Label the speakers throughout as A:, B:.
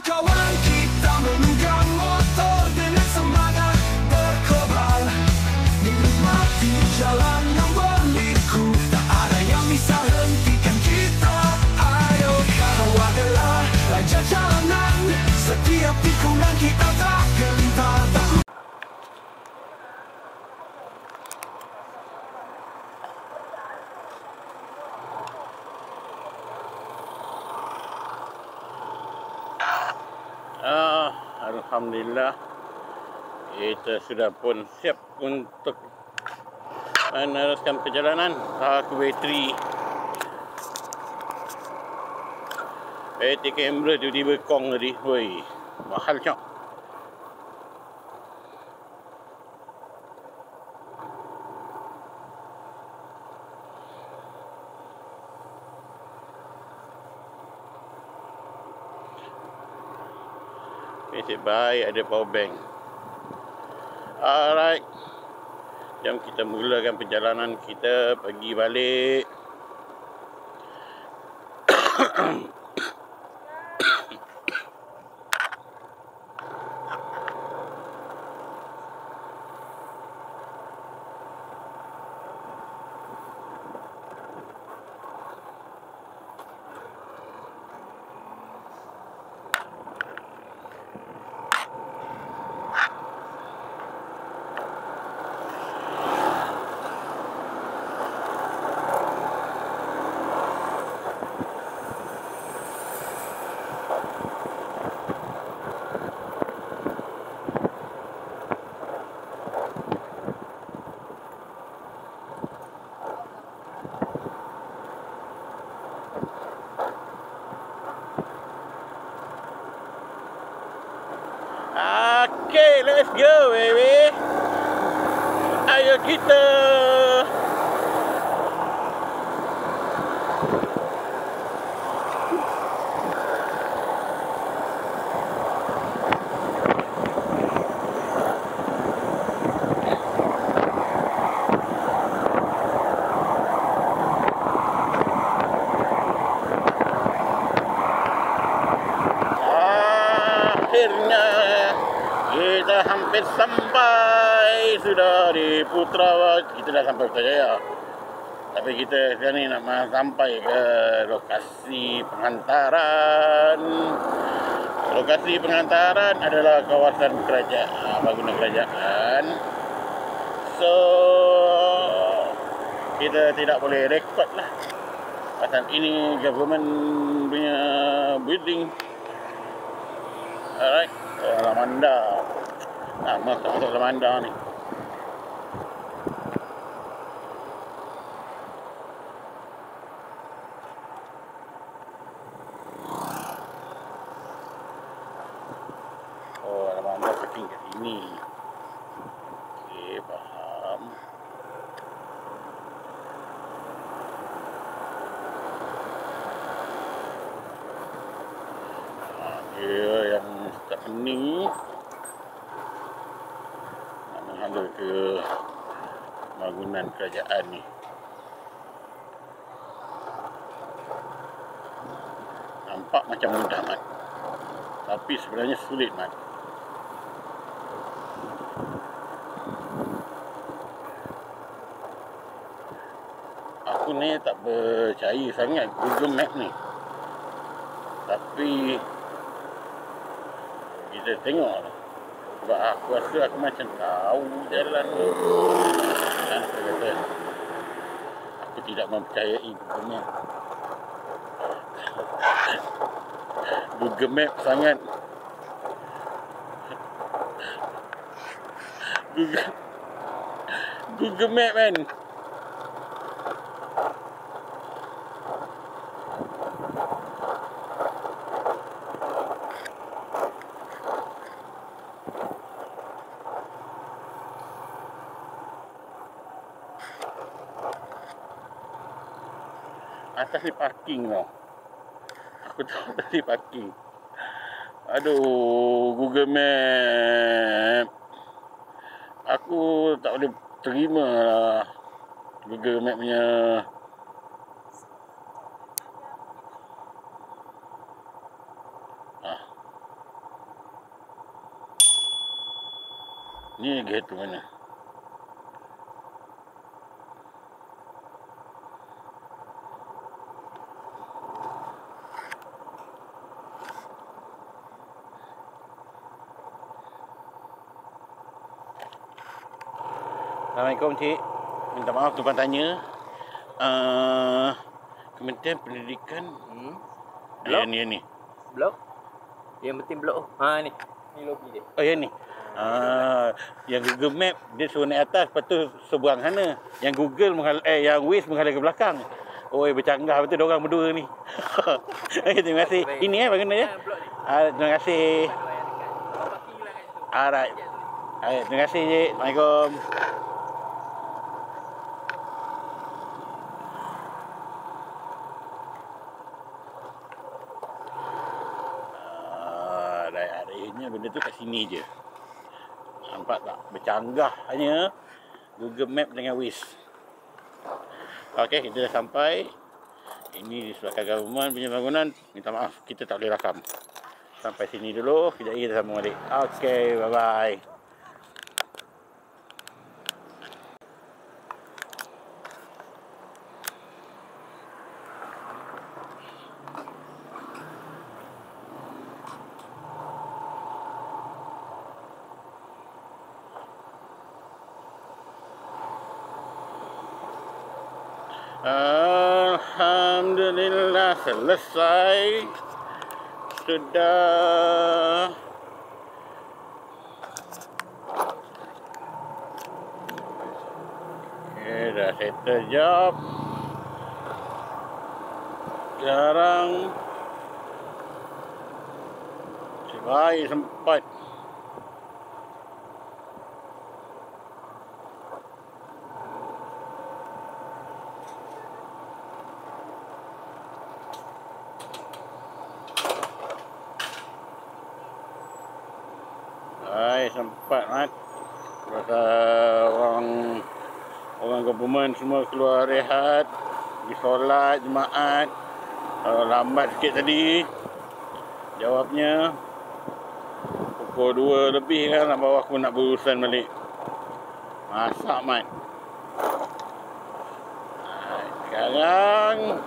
A: kawan, kita memegang motor dengan semangat berkobar, menikmati jalan yang berliku, tak ada yang bisa hentikan kita. Ayo, kau adalah raja jalanan, setiap tikungan kita tak gentar.
B: Alhamdulillah, kita sudah pun siap untuk meneruskan perjalanan ke bateri. Bateri kamera tiba-tiba kong tadi. Woi, mahal cok. Nasib baik ada power bank. Alright, jom kita mulakan perjalanan kita pergi balik. Okay, let's go baby. Ayo kita. Akhirnya kita hampir sampai sudah di Putra. Kita dah sampai Putrajaya. Tapi kita sekarang ni nak sampai ke lokasi pengantaran. Lokasi pengantaran adalah kawasan kerajaan, bangunan kerajaan. So kita tidak boleh rekod lah. Pasal ini government punya building. Alright, Lamanda. Lama tak masuk Lamanda ni. Oh, Lamanda parking kat sini. Okey, faham. Dia yang tak pening nak menghala ke bangunan kerajaan ni. Nampak macam mudah mat, tapi sebenarnya sulit mat. Aku ni tak percaya sangat Google Map ni, tapi kita tengok lah. Sebab aku rasa aku macam tahu jalan ni. Dan aku kata, aku tidak mempercayai Google Map. Google Map sangat Google Map kan. Atas ni parking tau. Aku tahu atas ni parking. Aduh, Google Map. Aku tak boleh terima lah Google Map punya. Ni gate tu mana? Assalamualaikum Cik. Minta maaf tuan tanya. Kementerian Pendidikan.
C: Blok?
B: Ni.
C: Blok? Yang penting blok. Ha ni. Ni lobi dia.
B: Oh, yang ni. Yang Google Map dia suruh naik atas, lepas tu seberang sana. Yang Google yang Waze menghalang ke belakang. Oi, bercanggah betul diorang berdua ni. Okay, terima kasih. Ini bagaimana ya?
C: Blok ni.
B: Terima kasih.
C: Parking lah kat situ.
B: Alright. Terima kasih Cik. Assalamualaikum. Adanya benda tu kat sini je. Nampak tak? Bercanggah hanya Google Map dengan Waze. Okey, kita dah sampai. Ini disebabkan government punya bangunan. Minta maaf, kita tak boleh rakam. Sampai sini dulu, kejap lagi kita sambung balik. Okey, bye-bye. Alhamdulillah selesai. Sudah. Okay, dah settle job. Sekarang sebaik sempat. Sempat mat. Rasa orang government semua keluar rehat, pergi solat jemaat. Lambat sikit tadi jawabnya. Pukul 2 lebih kan nak bawa aku nak berurusan balik. Masak mat. Sekarang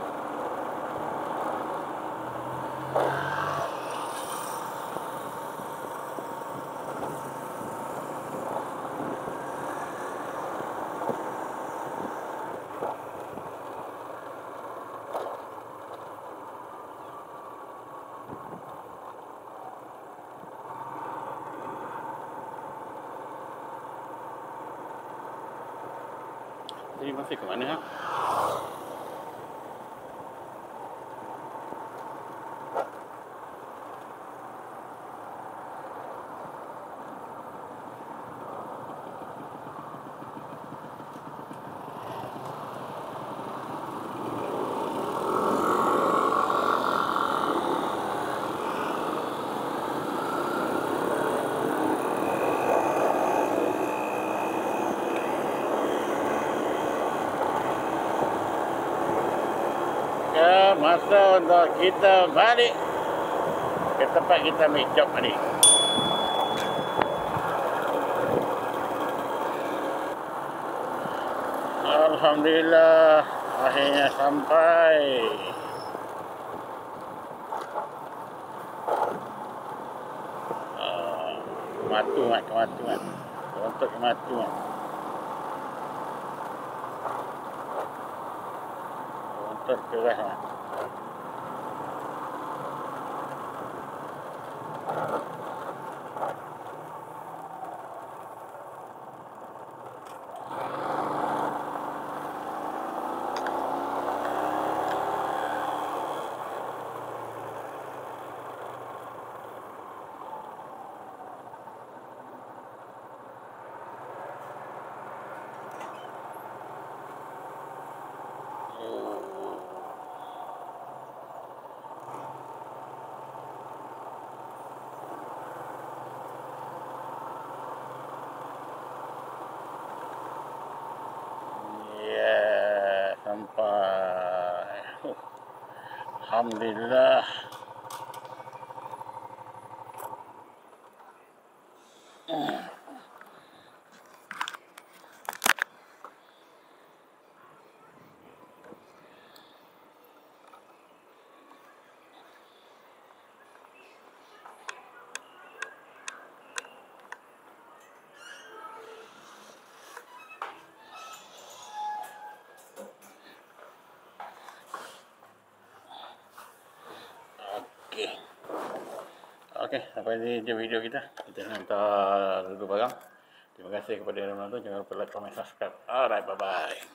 B: tadi masih ke mana? Masa untuk kita balik ke tempat kita ambil job tadi. Alhamdulillah akhirnya sampai. Kematu. Untuk kematu. Untuk keras. Sampai. Alhamdulillah. Okey. Okey, sampai ni je video kita. Kita nak hantar dulu barang. Terima kasih kepada yang menonton. Jangan lupa like, comment, subscribe. Alright, bye-bye.